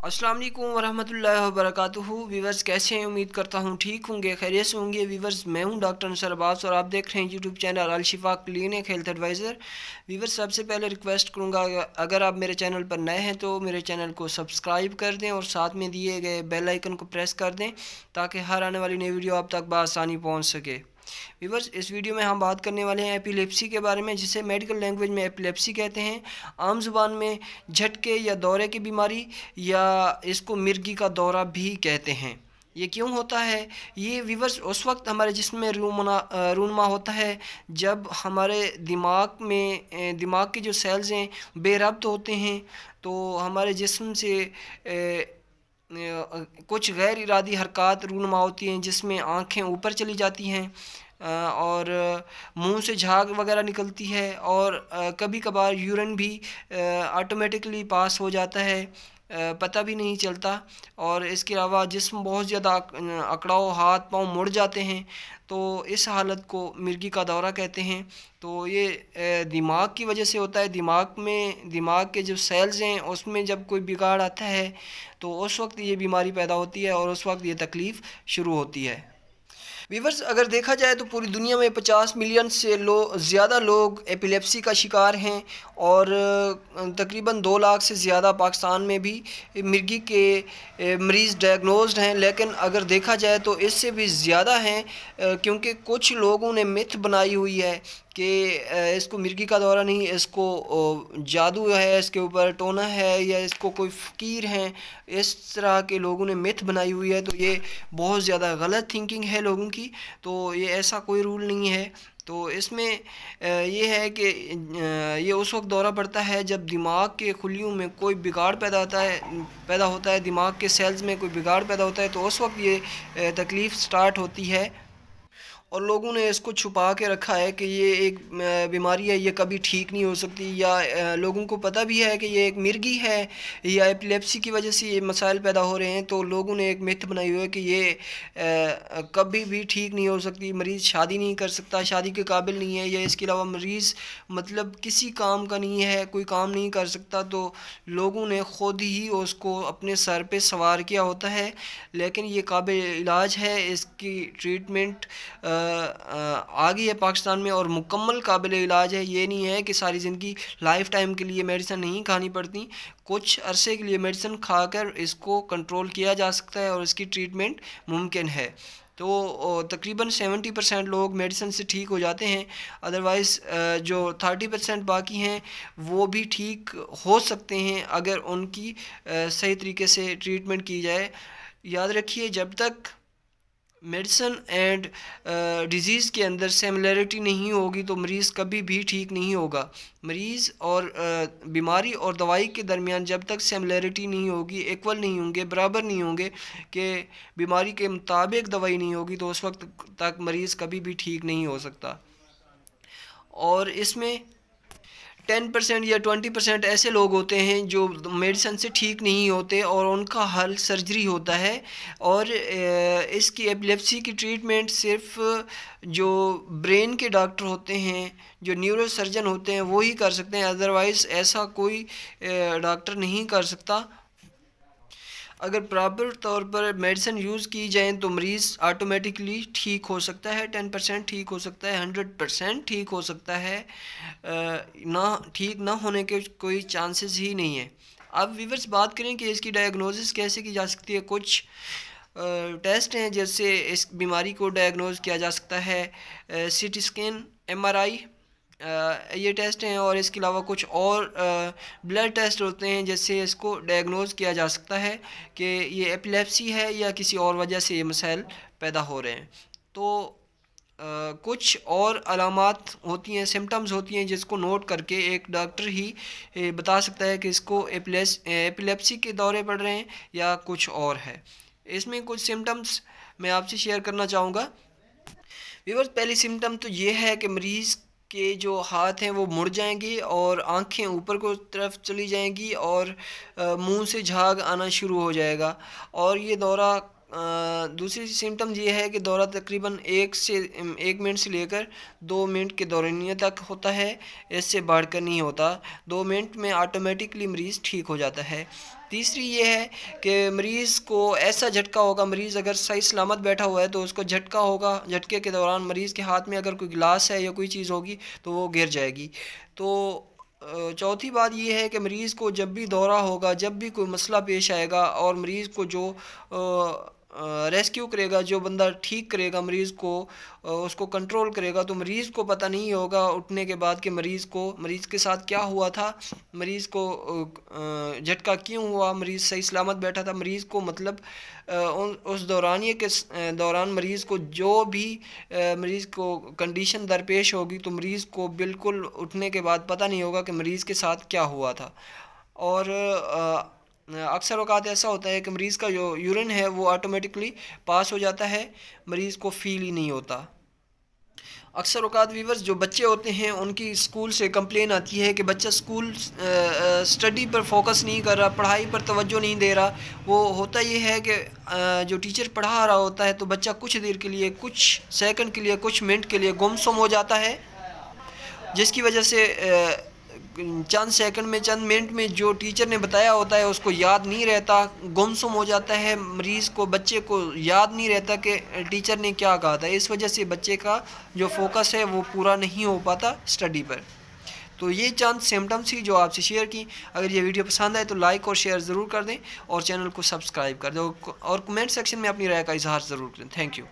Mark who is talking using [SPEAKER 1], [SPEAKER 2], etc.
[SPEAKER 1] अस्सलाम वालेकुम वरहमतुल्लाहि वबरकातुहू। व्यूवर्स कैसे हैं? उम्मीद करता हूँ ठीक होंगे, खैरियत से होंगे। व्यूवर्स मैं हूँ डॉक्टर नसर अब्बास और आप देख रहे हैं YouTube channel Al-Shifa clinic health adviser. Viewers सबसे पहले रिक्वेस्ट करूँगा, अगर आप मेरे चैनल पर नए हैं तो मेरे चैनल को सब्सक्राइब कर दें और साथ में दिए गए बेल आइकन को प्रेस कर दें ताकि हर आने वाली नई वीडियो आप तक बआसानी पहुँच सके। व्यूवर्स इस वीडियो में हम बात करने वाले हैं एपिलेप्सी के बारे में, जिसे मेडिकल लैंग्वेज में एपिलेप्सी कहते हैं। आम जुबान में झटके या दौरे की बीमारी या इसको मिर्गी का दौरा भी कहते हैं। ये क्यों होता है? ये व्यूवर्स उस वक्त हमारे जिस्म में रूनमा होता है जब हमारे दिमाग के जो सेल्स हैं बेरब्त होते हैं, तो हमारे जिस्म से कुछ गैर इरादी हरकत रूनुमा होती हैं जिसमें आँखें ऊपर चली जाती हैं और मुंह से झाग वगैरह निकलती है और कभी कभार यूरिन भी ऑटोमेटिकली पास हो जाता है, पता भी नहीं चलता। और इसके अलावा जिस्म बहुत ज़्यादा अकड़ाव, हाथ पाँव मुड़ जाते हैं, तो इस हालत को मिर्गी का दौरा कहते हैं। तो ये दिमाग की वजह से होता है। दिमाग के जो सेल्स हैं उसमें जब कोई बिगाड़ आता है तो उस वक्त ये बीमारी पैदा होती है और उस वक्त ये तकलीफ़ शुरू होती है। व्यूवर्स अगर देखा जाए तो पूरी दुनिया में 50 मिलियन से ज़्यादा लोग एपिलेप्सी का शिकार हैं और तकरीबन 2 लाख से ज़्यादा पाकिस्तान में भी मिर्गी के मरीज़ डायग्नोज्ड हैं। लेकिन अगर देखा जाए तो इससे भी ज़्यादा हैं, क्योंकि कुछ लोगों ने मिथ बनाई हुई है कि इसको मिर्गी का दौरा नहीं, इसको जादू है, इसके ऊपर टोना है या इसको कोई फ़कीर हैं, इस तरह के लोगों ने मिथ बनाई हुई है। तो ये बहुत ज़्यादा गलत थिंकिंग है लोगों की। तो ये ऐसा कोई रूल नहीं है। तो इसमें ये है कि ये उस वक्त दौरा पड़ता है जब दिमाग के खुलियों में कोई बिगाड़ पैदा होता है, दिमाग के सेल्स में कोई बिगाड़ पैदा होता है, तो उस वक्त ये तकलीफ़ स्टार्ट होती है। और लोगों ने इसको छुपा के रखा है कि ये एक बीमारी है, ये कभी ठीक नहीं हो सकती, या लोगों को पता भी है कि ये एक मिर्गी है या एपिलेप्सी की वजह से ये मसाइल पैदा हो रहे हैं। तो लोगों ने एक मिथ बनाई हुई है कि ये कभी भी ठीक नहीं हो सकती, मरीज़ शादी नहीं कर सकता, शादी के काबिल नहीं है, या इसके अलावा मरीज़ मतलब किसी काम का नहीं है, कोई काम नहीं कर सकता। तो लोगों ने ख़ुद ही उसको अपने सर पे सवार किया होता है। लेकिन ये काबिल इलाज है, इसकी ट्रीटमेंट आ गई है पाकिस्तान में और मुकम्मल काबिल इलाज है। ये नहीं है कि सारी ज़िंदगी लाइफ टाइम के लिए मेडिसिन नहीं खानी पड़ती, कुछ अरसे के लिए मेडिसिन खाकर इसको कंट्रोल किया जा सकता है और इसकी ट्रीटमेंट मुमकिन है। तो तकरीबन 70% लोग मेडिसिन से ठीक हो जाते हैं, अदरवाइज़ जो 30% बाकी हैं वो भी ठीक हो सकते हैं अगर उनकी सही तरीके से ट्रीटमेंट की जाए। याद रखिए, जब तक मेडिसिन एंड डिज़ीज़ के अंदर सिमिलरिटी नहीं होगी तो मरीज़ कभी भी ठीक नहीं होगा। मरीज़ और बीमारी और दवाई के दरमियान जब तक सिमिलरिटी नहीं होगी, इक्वल नहीं होंगे, बराबर नहीं होंगे, कि बीमारी के मुताबिक दवाई नहीं होगी, तो उस वक्त तक मरीज़ कभी भी ठीक नहीं हो सकता। और इसमें 10% या 20% ऐसे लोग होते हैं जो मेडिसिन से ठीक नहीं होते और उनका हल सर्जरी होता है। और इसकी एपिलेप्सी की ट्रीटमेंट सिर्फ जो ब्रेन के डॉक्टर होते हैं, जो न्यूरो सर्जन होते हैं, वो ही कर सकते हैं, अदरवाइज़ ऐसा कोई डॉक्टर नहीं कर सकता। अगर प्रॉपर तौर पर मेडिसिन यूज़ की जाए तो मरीज़ ऑटोमेटिकली ठीक हो सकता है, 10% ठीक हो सकता है, 100% ठीक हो सकता है, ठीक ना होने के कोई चांसेस ही नहीं है। अब व्यूअर्स बात करें कि इसकी डायग्नोसिस कैसे की जा सकती है। कुछ टेस्ट हैं जैसे इस बीमारी को डायग्नोज किया जा सकता है, सीटी स्कैन, MRI, ये टेस्ट हैं। और इसके अलावा कुछ और ब्लड टेस्ट होते हैं जिससे इसको डायग्नोज किया जा सकता है कि ये एपिलेप्सी है या किसी और वजह से ये मसाइल पैदा हो रहे हैं। तो कुछ और अलामात होती हैं, सिम्टम्स होती हैं, जिसको नोट करके एक डॉक्टर ही बता सकता है कि इसको एपिलेप्सी के दौरे पड़ रहे हैं या कुछ और है। इसमें कुछ सिम्टम्स मैं आपसे शेयर करना चाहूँगा। व्यूअर्स पहली सिम्टम तो ये है कि मरीज़ के जो हाथ हैं वो मुड़ जाएंगे और आंखें ऊपर को तरफ चली जाएंगी और मुंह से झाग आना शुरू हो जाएगा। और ये दौरा दूसरी सिम्टम्स ये है कि दौरा तकरीबन 1 मिनट से लेकर 2 मिनट के दौरानिया तक होता है, इससे बढ़कर नहीं होता। 2 मिनट में ऑटोमेटिकली मरीज़ ठीक हो जाता है। تیسری یہ ہے کہ مریض کو ایسا جھٹکا ہوگا، مریض اگر صحیح سلامت بیٹھا ہوا ہے تو اس کو جھٹکا ہوگا، جھٹکے کے دوران مریض کے ہاتھ میں اگر کوئی گلاس ہے یا کوئی چیز ہوگی تو وہ گر جائے گی۔ تو چوتھی بات یہ ہے کہ مریض کو جب بھی دورہ ہوگا، جب بھی کوئی مسئلہ پیش آئے گا اور مریض کو جو ریسکیو کرے گا، جو بندہ ٹھیک کرے گا مریض کو، اس کو کنٹرول کرے گا، تو مریض کو پتہ نہیں ہوگا اٹھنے کے بعد کہ مریض کے ساتھ کیا ہوا تھا، مریض کو جھٹکا کیوں ہوا، مریض صحیح سلامت بیٹھا تھا، مریض کو مطلب اس دورانیے کے دوران مریض کو جو بھی مریض کو کنڈیشن درپیش ہوگی تو مریض کو بالکل اٹھنے کے بعد پتہ نہیں ہوگا کہ مریض کے ساتھ کیا ہوا تھا۔ اور اکثر اوقات ایسا ہوتا ہے کہ مریض کا جو یورین ہے وہ آٹومیٹکلی پاس ہو جاتا ہے، مریض کو فیل ہی نہیں ہوتا۔ اکثر اوقات ویورز جو بچے ہوتے ہیں ان کی اسکول سے کمپلین آتی ہے کہ بچہ اسکول اسٹڈی پر فوکس نہیں کر رہا، پڑھائی پر توجہ نہیں دے رہا۔ وہ ہوتا یہ ہے کہ جو ٹیچر پڑھا رہا ہوتا ہے تو بچہ کچھ دیر کے لیے، کچھ سیکنڈ کے لیے، کچھ منٹ کے لیے گم سم ہو جاتا ہے، جس کی وجہ سے چند سیکنڈ میں، چند منٹ میں جو ٹیچر نے بتایا ہوتا ہے اس کو یاد نہیں رہتا، گم سم ہو جاتا ہے، مریض کو، بچے کو یاد نہیں رہتا کہ ٹیچر نے کیا کہا تھا۔ اس وجہ سے بچے کا جو فوکس ہے وہ پورا نہیں ہو پاتا اسٹڈی پر۔ تو یہ چند سمٹمس ہی جو آپ سے شیئر کی۔ اگر یہ ویڈیو پسند آئے تو لائک اور شیئر ضرور کر دیں اور چینل کو سبسکرائب کر دیں اور کمنٹ سیکشن میں اپنی رائے کا اظہار ضرور کریں۔ Thank you.